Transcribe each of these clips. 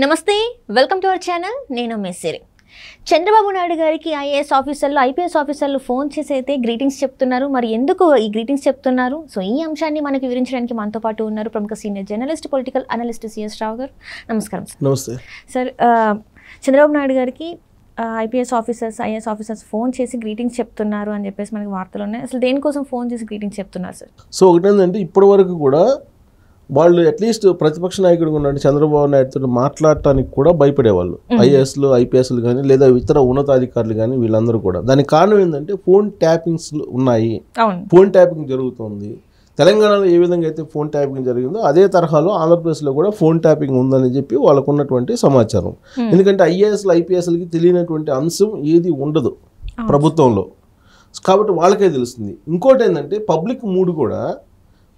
నమస్తే welcome to our channel నేను మెస్సిరి చంద్రబాబు నాయుడు గారికి ఐఏఎస్ ఆఫీసర్లు ఐపీఎస్ ఆఫీసర్లు ఫోన్ చేసి అయితే గ్రీటింగ్స్ చెప్తున్నారు. మరి ఎందుకు ఈ గ్రీటింగ్స్ చెప్తున్నారు? సో ఈ అంశాన్ని మనకి వివరించడానికి మనతో పాటు ఉన్నారు ప్రముఖ senior journalist political analyst CS Rao గారు. నమస్కారం సార్. నమస్తే సార్. చంద్రబాబు నాయుడు గారికి IPS officers IAS officers phone చేసి గ్రీటింగ్స్ చెప్తున్నారు అని చెప్పేసి మనకి వార్తలు ఉన్నాయి. అసలు దేనికోసం ఫోన్ చేసి గ్రీటింగ్స్ చెప్తున్నారు సార్? సో ఒకటేంటంటే ఇప్పటి వరకు కూడా వాళ్ళు అట్లీస్ట్ ప్రతిపక్ష నాయకుడిగా ఉన్నట్టు చంద్రబాబు నాయుడుతో మాట్లాడటానికి కూడా భయపడేవాళ్ళు. ఐఏఎస్లు ఐపీఎస్లు కానీ లేదా ఇతర ఉన్నతాధికారులు కానీ వీళ్ళందరూ కూడా. దానికి కారణం ఏంటంటే ఫోన్ ట్యాపింగ్స్ ఉన్నాయి, ఫోన్ ట్యాపింగ్ జరుగుతుంది. తెలంగాణలో ఏ విధంగా అయితే ఫోన్ ట్యాపింగ్ జరిగిందో అదే తరహాలో ఆంధ్రప్రదేశ్లో కూడా ఫోన్ ట్యాపింగ్ ఉందని చెప్పి వాళ్ళకు ఉన్నటువంటి సమాచారం. ఎందుకంటే ఐఏఎస్లు ఐపీఎస్లకి తెలియనటువంటి అంశం ఏది ఉండదు ప్రభుత్వంలో, కాబట్టి వాళ్ళకే తెలుస్తుంది. ఇంకోటి ఏంటంటే పబ్లిక్ మూడ్ కూడా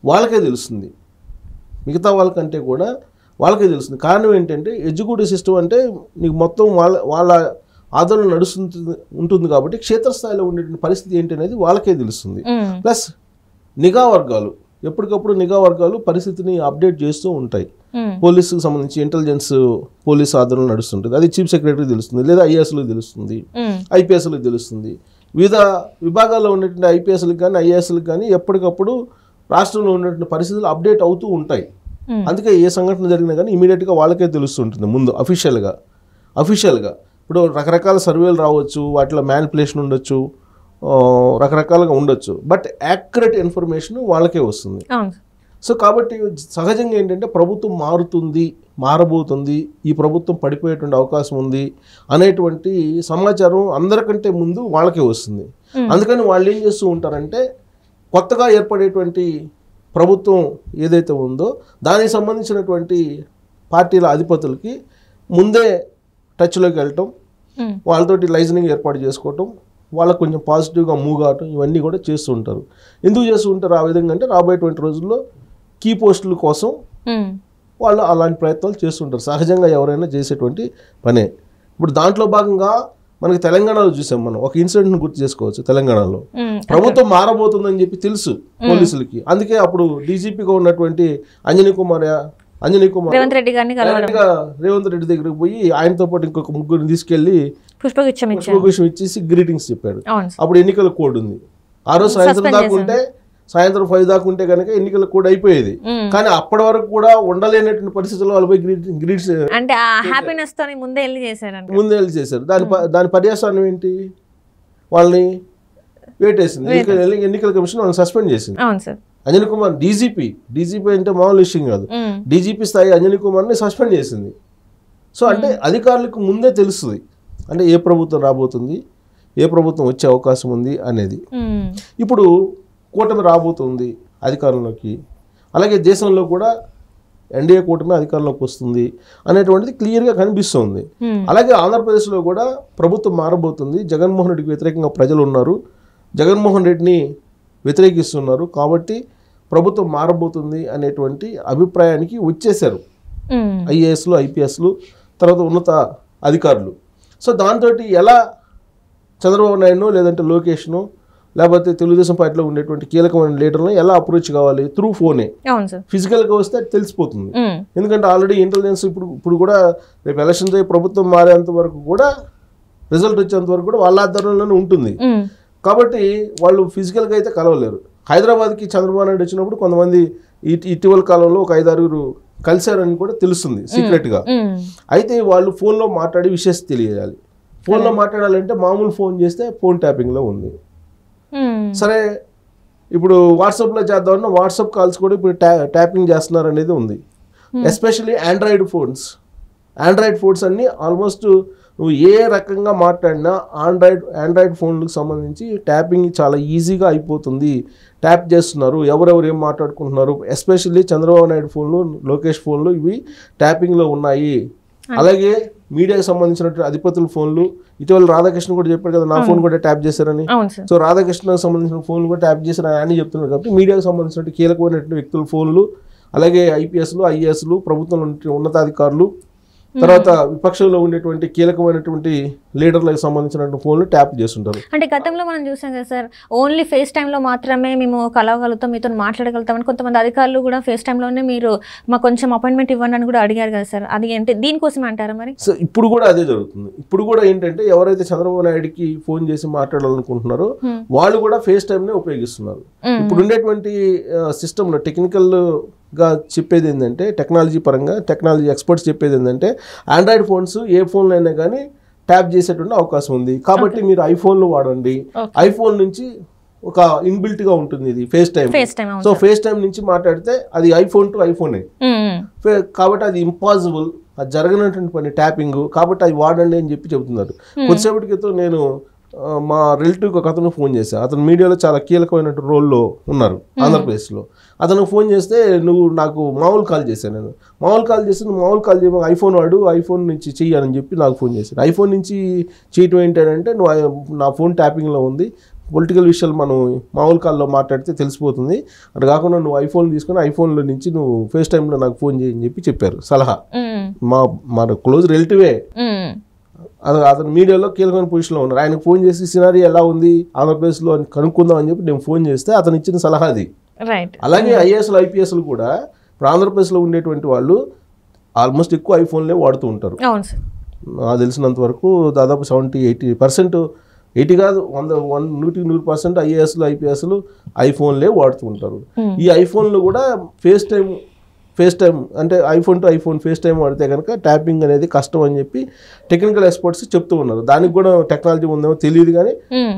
వాళ్ళకే తెలుస్తుంది, మిగతా వాళ్ళకంటే కూడా వాళ్ళకే తెలుస్తుంది. కారణం ఏంటంటే ఎగ్జిక్యూటివ్ సిస్టమ్ అంటే నీకు మొత్తం వాళ్ళ ఆదరణ ఉంటుంది కాబట్టి క్షేత్రస్థాయిలో ఉండేటువంటి పరిస్థితి ఏంటి అనేది వాళ్ళకే తెలుస్తుంది. ప్లస్ నిఘా వర్గాలు ఎప్పటికప్పుడు నిఘా వర్గాలు పరిస్థితిని అప్డేట్ చేస్తూ ఉంటాయి. పోలీసుకు సంబంధించి ఇంటెలిజెన్స్ పోలీస్ ఆదరణ నడుస్తుంటుంది, అది చీఫ్ సెక్రటరీ తెలుస్తుంది, లేదా ఐఏఎస్లకు తెలుస్తుంది, ఐపీఎస్లకు తెలుస్తుంది. వివిధ విభాగాల్లో ఉన్నటువంటి ఐపీఎస్లకు కానీ ఐఏఎస్లకు కానీ ఎప్పటికప్పుడు రాష్ట్రంలో ఉన్నటువంటి పరిస్థితులు అప్డేట్ అవుతూ ఉంటాయి. అందుకే ఏ సంఘటన జరిగినా కానీ ఇమీడియట్గా వాళ్ళకే తెలుస్తుంటుంది ముందు అఫీషియల్గా. ఇప్పుడు రకరకాల సర్వేలు రావచ్చు, వాటిలో మ్యానిపులేషన్ ఉండొచ్చు, రకరకాలుగా ఉండొచ్చు, బట్ యాక్యురేట్ ఇన్ఫర్మేషన్ వాళ్ళకే వస్తుంది. సో కాబట్టి సహజంగా ఏంటంటే ప్రభుత్వం మారబోతుంది, ఈ ప్రభుత్వం పడిపోయేటువంటి అవకాశం ఉంది అనేటువంటి సమాచారం అందరికంటే ముందు వాళ్ళకే వస్తుంది. అందుకని వాళ్ళు ఏం చేస్తూ ఉంటారంటే కొత్తగా ఏర్పడేటువంటి ప్రభుత్వం ఏదైతే ఉందో దానికి సంబంధించినటువంటి పార్టీల అధిపతులకి ముందే టచ్లోకి వెళ్ళటం, వాళ్ళతోటి లైజనింగ్ ఏర్పాటు చేసుకోవటం, వాళ్ళకు కొంచెం పాజిటివ్గా మూవ్ కావటం, ఇవన్నీ కూడా చేస్తూ ఉంటారు. ఎందుకు చేస్తూ ఉంటారు ఆ విధంగా అంటే రాబోయేటువంటి రోజుల్లో కీ పోస్టుల కోసం వాళ్ళు అలాంటి ప్రయత్నాలు చేస్తుంటారు. సహజంగా ఎవరైనా చేసేటువంటి పనే. ఇప్పుడు దాంట్లో భాగంగా మనకి తెలంగాణలో చూసాం, మనం ఒక ఇన్సిడెంట్ను గుర్తు చేసుకోవచ్చు. తెలంగాణలో ప్రభుత్వం మారబోతుందని చెప్పి తెలుసు పోలీసులకి. అందుకే అప్పుడు డీజీపీగా ఉన్నటువంటి అంజనీ కుమార్ రేవంత్ రెడ్డి దగ్గరికి పోయి ఆయనతో పాటు ఇంకొక ముగ్గురిని తీసుకెళ్లి పుష్పగుచ్చం ఇచ్చేసి గ్రీటింగ్స్ చెప్పాడు. అప్పుడు ఎన్నికల కోడ్ ఉంది. ఆ రోజు సాయంత్రం 5 దాకా ఉంటే కనుక ఎన్నికల కోడ్ అయిపోయేది. కానీ అప్పటి వరకు కూడా ఉండలేనటువంటి పరిస్థితుల్లో వాళ్ళు పోయి గ్రీట్స్ అంటే హ్యాపీనెస్ తో ముందే వెళ్ళి చేశారు. దాని పర్యాసానం ఏంటి? వాళ్ళని వేటేసింది ఎన్నికల కమిషన్, వాళ్ళని సస్పెండ్ చేసింది. అంజనీ కుమార్ డీజీపీ అంటే మామూలు విషయం కాదు, డీజీపీ స్థాయి అంజనీ కుమార్ని సస్పెండ్ చేసింది. సో అంటే అధికారులకు ముందే తెలుస్తుంది అంటే ఏ ప్రభుత్వం రాబోతుంది, ఏ ప్రభుత్వం వచ్చే అవకాశం ఉంది అనేది. ఇప్పుడు కూటమి రాబోతుంది అధికారంలోకి, అలాగే దేశంలో కూడా ఎన్డీఏ కూటమి అధికారంలోకి వస్తుంది అనేటువంటిది క్లియర్గా కనిపిస్తుంది. అలాగే ఆంధ్రప్రదేశ్లో కూడా ప్రభుత్వం మారబోతుంది. జగన్మోహన్ రెడ్డికి వ్యతిరేకంగా ప్రజలు ఉన్నారు, జగన్మోహన్ రెడ్డిని వ్యతిరేకిస్తున్నారు, కాబట్టి ప్రభుత్వం మారబోతుంది అనేటువంటి అభిప్రాయానికి వచ్చేశారు ఐఏఎస్లు ఐపీఎస్లు తర్వాత ఉన్నత అధికారులు. సో దాంతో ఎలా చంద్రబాబు నాయుడును లేదంటే లోకేష్ను లేకపోతే తెలుగుదేశం పార్టీలో ఉండేటువంటి కీలకమైన లీడర్లను ఎలా అప్రోచ్ కావాలి? త్రూ ఫోనే. ఫిజికల్గా వస్తే తెలుసిపోతుంది. ఎందుకంటే ఆల్రెడీ ఇంటెలిజెన్స్ ఇప్పుడు కూడా రేపు ఎలక్షన్స్ అయ్యి ప్రభుత్వం మారేంత వరకు కూడా రిజల్ట్ వచ్చేంత వరకు కూడా వాళ్ళ ఆధ్వర్యంలోనే ఉంటుంది. కాబట్టి వాళ్ళు ఫిజికల్గా అయితే కలవలేరు. హైదరాబాద్కి చంద్రబాబు నాయుడు వచ్చినప్పుడు కొంతమంది ఇటీవల కాలంలో ఒక 5-6 కలిశారని కూడా తెలుస్తుంది సీక్రెట్గా. అయితే వాళ్ళు ఫోన్లో మాట్లాడి విషయం తెలియజేయాలి. ఫోన్లో మాట్లాడాలంటే మామూలు ఫోన్ చేస్తే ఫోన్ ట్యాపింగ్లో ఉంది. సరే ఇప్పుడు వాట్సాప్లో చేద్దామన్నా వాట్సాప్ కాల్స్ కూడా ఇప్పుడు ట్యాపింగ్ చేస్తున్నారు అనేది ఉంది. ఎస్పెషల్లీ ఆండ్రాయిడ్ ఫోన్స్ అన్నీ ఆల్మోస్ట్ నువ్వు ఏ రకంగా మాట్లాడినా ఆండ్రాయిడ్ ఫోన్లకు సంబంధించి ట్యాపింగ్ చాలా ఈజీగా అయిపోతుంది. ట్యాప్ చేస్తున్నారు, ఎవరెవరు ఏం మాట్లాడుకుంటున్నారు. ఎస్పెషల్లీ చంద్రబాబు నాయుడు ఫోన్లు, లోకేష్ ఫోన్లు ఇవి ట్యాపింగ్లో ఉన్నాయి. అలాగే మీడియాకి సంబంధించినటువంటి అధిపతుల ఫోన్లు, ఇటీవల రాధాకృష్ణ కూడా చెప్పారు కదా నా ఫోన్ కూడా ట్యాప్ చేశారని. సో రాధాకృష్ణకు సంబంధించిన ఫోన్లు కూడా ట్యాప్ చేశారని అని చెప్తున్నారు. కాబట్టి మీడియాకు సంబంధించిన కీలకమైనటువంటి వ్యక్తుల ఫోన్లు, అలాగే ఐపీఎస్లు ఐఏఎస్లు ప్రభుత్వంలో ఉన్నతాధికారులు తర్వాత విపక్షంలో ఉండేటువంటి కీలకమైనటువంటి లీడర్లకు సంబంధించినటువంటి ఫోన్లు ట్యాప్ చేస్తుంటారు. అంటే గతంలో మనం చూసాం కదా సార్, ఓన్లీ ఫేస్ టైంలో మాత్రమే మేము కలవగలుగుతాం, మీతో మాట్లాడగలుగుతామని కొంతమంది అధికారులు కూడా ఫేస్ టైంలోనే మీరు మాకు కొంచెం అపాయింట్మెంట్ ఇవ్వండి అని కూడా అడిగారు కదా సార్, అది అంటే దీనికోసం అంటారా మరి? సో ఇప్పుడు కూడా అదే జరుగుతుంది. ఇప్పుడు కూడా ఏంటంటే ఎవరైతే చంద్రబాబు నాయుడుకి ఫోన్ చేసి మాట్లాడాలనుకుంటున్నారో వాళ్ళు కూడా ఫేస్ టైంనే ఉపయోగిస్తున్నారు. ఇప్పుడు ఉండేటువంటి సిస్టంలో టెక్నికల్గా చెప్పేది ఏంటంటే, టెక్నాలజీ ఎక్స్పర్ట్స్ చెప్పేది ఏంటంటే, ఆండ్రాయిడ్ ఫోన్స్ ఏ ఫోన్లో అయినా కానీ ట్యాప్ చేసేటువంటి అవకాశం ఉంది. కాబట్టి మీరు ఐఫోన్లో వాడండి. ఐఫోన్ నుంచి ఒక ఇన్బిల్ట్గా ఉంటుంది ఇది face time. So face time నుంచి మాట్లాడితే అది ఐఫోన్ టు ఐఫోనే కాబట్టి అది ఇంపాసిబుల్, అది జరగనటువంటి పని ట్యాపింగ్. కాబట్టి అది వాడండి అని చెప్పి చెబుతున్నారు. కొద్దిసేపటి క్రితం నేను మా రిలేటివ్కి ఒక అతను ఫోన్ చేశాను. అతను మీడియాలో చాలా కీలకమైన రోల్లో ఉన్నారు ఆంధ్రప్రదేశ్లో. అతను ఫోన్ చేస్తే నువ్వు నాకు మామూలు కాల్ చేశాను. నేను మామూలు కాల్ చేస్తే నువ్వు మామూలు కాల్ చేయమని ఐఫోన్ వాడు, ఐఫోన్ నుంచి చెయ్యాలని చెప్పి నాకు ఫోన్ చేశాను. ఐఫోన్ నుంచి చేయటం ఏంటంటే, నువ్వు నా ఫోన్ ట్యాపింగ్లో ఉంది, పొలిటికల్ విషయాలు మనం మామూలు కాల్లో మాట్లాడితే తెలిసిపోతుంది, అటు కాకుండా నువ్వు ఐఫోన్ తీసుకొని ఐఫోన్లో నుంచి నువ్వు ఫేస్ టైంలో నాకు ఫోన్ చేయని చెప్పి చెప్పారు సలహా. మా క్లోజ్ రిలేటివే, అతను మీడియాలో కీలకమైన పొజిషన్లో ఉన్నారు. ఆయనకు ఫోన్ చేసి సినారీ ఎలా ఉంది ఆంధ్రప్రదేశ్లో అని కనుక్కుందాం అని చెప్పి నేను ఫోన్ చేస్తే అతను ఇచ్చిన సలహా అది. అలాగే ఐఏఎస్లు ఐపీఎస్లు కూడా ఇప్పుడు ఆంధ్రప్రదేశ్లో ఉండేటువంటి వాళ్ళు ఆల్మోస్ట్ ఎక్కువ ఐఫోన్లే వాడుతూ ఉంటారు. నాకు తెలిసినంత వరకు దాదాపు 70-80%, 80 కాదు 100% ఐఏఎస్లు ఐపీఎస్లు ఐఫోన్లే వాడుతూ ఉంటారు. ఈ ఐఫోన్లో కూడా ఫేస్ టైం అంటే iPhone to iPhone face time వాడితే కనుక ట్యాపింగ్ అనేది కష్టం అని చెప్పి టెక్నికల్ ఎక్స్పర్ట్స్ చెప్తూ ఉన్నారు. దానికి కూడా టెక్నాలజీ ఉందేమో తెలియదు, కానీ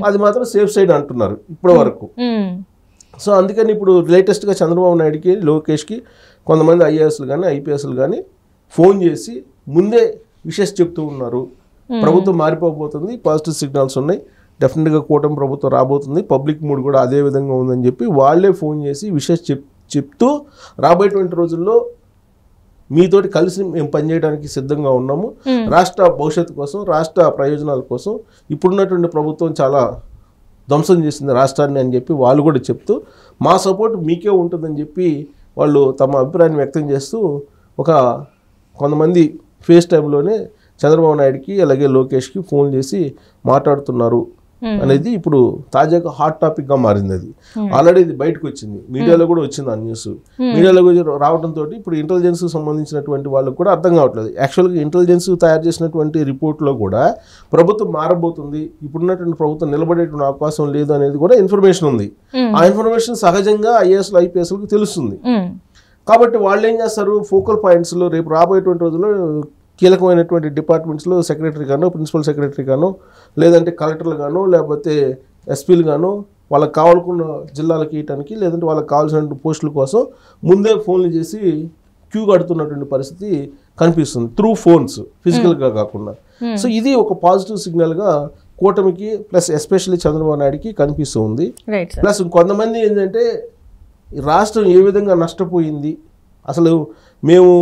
అది మాత్రం సేఫ్ సైడ్ అంటున్నారు ఇప్పటి వరకు. సో అందుకని ఇప్పుడు లేటెస్ట్గా చంద్రబాబు నాయుడుకి, లోకేష్కి కొంతమంది ఐఏఎస్లు కానీ ఐపీఎస్లు కానీ ఫోన్ చేసి ముందే విషెస్ చెప్తూ ఉన్నారు. ప్రభుత్వం మారిపోబోతుంది, పాజిటివ్ సిగ్నల్స్ ఉన్నాయి, డెఫినెట్గా కూటమి ప్రభుత్వం రాబోతుంది, పబ్లిక్ మూడ్ కూడా అదే విధంగా ఉందని చెప్పి వాళ్ళే ఫోన్ చేసి విషెస్ చెప్తూ రాబోయేటువంటి రోజుల్లో మీతోటి కలిసి మేము పనిచేయడానికి సిద్ధంగా ఉన్నాము, రాష్ట్ర భవిష్యత్తు కోసం, రాష్ట్ర ప్రయోజనాల కోసం. ఇప్పుడున్నటువంటి ప్రభుత్వం చాలా ధ్వంసం చేసింది రాష్ట్రాన్ని అని చెప్పి వాళ్ళు కూడా చెప్తూ మా సపోర్ట్ మీకే ఉంటుందని చెప్పి వాళ్ళు తమ అభిప్రాయాన్ని వ్యక్తం చేస్తూ కొంతమంది ఫేస్ టైంలోనే చంద్రబాబు నాయుడుకి అలాగే లోకేష్కి ఫోన్ చేసి మాట్లాడుతున్నారు అనేది ఇప్పుడు తాజాగా హాట్ టాపిక్గా మారింది. అది ఆల్రెడీ ఇది బయటకు వచ్చింది, మీడియాలో కూడా వచ్చింది ఆ న్యూస్. మీడియాలో రావడంతో ఇప్పుడు ఇంటెలిజెన్స్కి సంబంధించినటువంటి వాళ్ళకు కూడా అర్థం కావట్లేదు. యాక్చువల్గా ఇంటెలిజెన్స్ తయారు చేసినటువంటి రిపోర్ట్లో కూడా ప్రభుత్వం మారబోతుంది, ఇప్పుడున్నటువంటి ప్రభుత్వం నిలబడేటువంటి అవకాశం లేదు అనేది కూడా ఇన్ఫర్మేషన్ ఉంది. ఆ ఇన్ఫర్మేషన్ సహజంగా ఐఏఎస్లు ఐపీఎస్లకు తెలుస్తుంది. కాబట్టి వాళ్ళు ఏం చేస్తారు, ఫోకల్ పాయింట్స్లో రేపు రాబోయేటువంటి రోజుల్లో కీలకమైనటువంటి డిపార్ట్మెంట్స్లో సెక్రటరీ గానో, ప్రిన్సిపల్ సెక్రటరీ గానో, లేదంటే కలెక్టర్లు గానో, లేకపోతే ఎస్పీలు గానో వాళ్ళకి కావాలనుకున్న జిల్లాలకు ఇవ్వడానికి, లేదంటే వాళ్ళకి కావాల్సిన పోస్టుల కోసం ముందే ఫోన్లు చేసి క్యూ కడుతున్నటువంటి పరిస్థితి కనిపిస్తుంది త్రూ ఫోన్స్, ఫిజికల్గా కాకుండా. సో ఇది ఒక పాజిటివ్ సిగ్నల్గా కూటమికి ప్లస్ ఎస్పెషల్లీ చంద్రబాబు నాయుడుకి కనిపిస్తూ ఉంది. ప్లస్ కొంతమంది ఏంటంటే రాష్ట్రం ఏ విధంగా నష్టపోయింది, అసలు మేము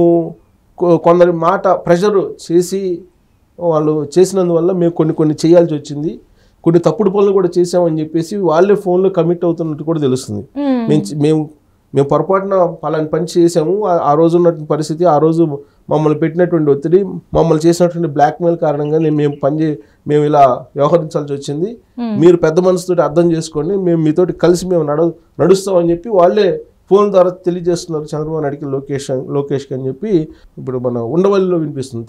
కొందరి మాట ప్రెషర్ చేసి వాళ్ళు చేసినందువల్ల మేము కొన్ని చేయాల్సి వచ్చింది, కొన్ని తప్పుడు పనులు కూడా చేసామని చెప్పేసి వాళ్ళే ఫోన్లో కమిట్ అవుతున్నట్టు కూడా తెలుస్తుంది. మేము పొరపాటున పలాని పని చేసాము, ఆ రోజు ఉన్నటువంటి పరిస్థితి, ఆ రోజు మమ్మల్ని పెట్టినటువంటి ఒత్తిడి, మమ్మల్ని చేసినటువంటి బ్లాక్మెయిల్ కారణంగా మేము ఇలా వ్యవహరించాల్సి వచ్చింది, మీరు పెద్ద మనసుతోటి అర్థం చేసుకోండి, మేము మీతోటి కలిసి మేము నడుస్తామని చెప్పి వాళ్ళే ఫోన్ ద్వారా తెలియజేస్తున్నారు చంద్రబాబు నాయుడుకి, లోకేష్కి అని చెప్పి ఇప్పుడు మన ఉండవల్లిలో వినిపిస్తుంది.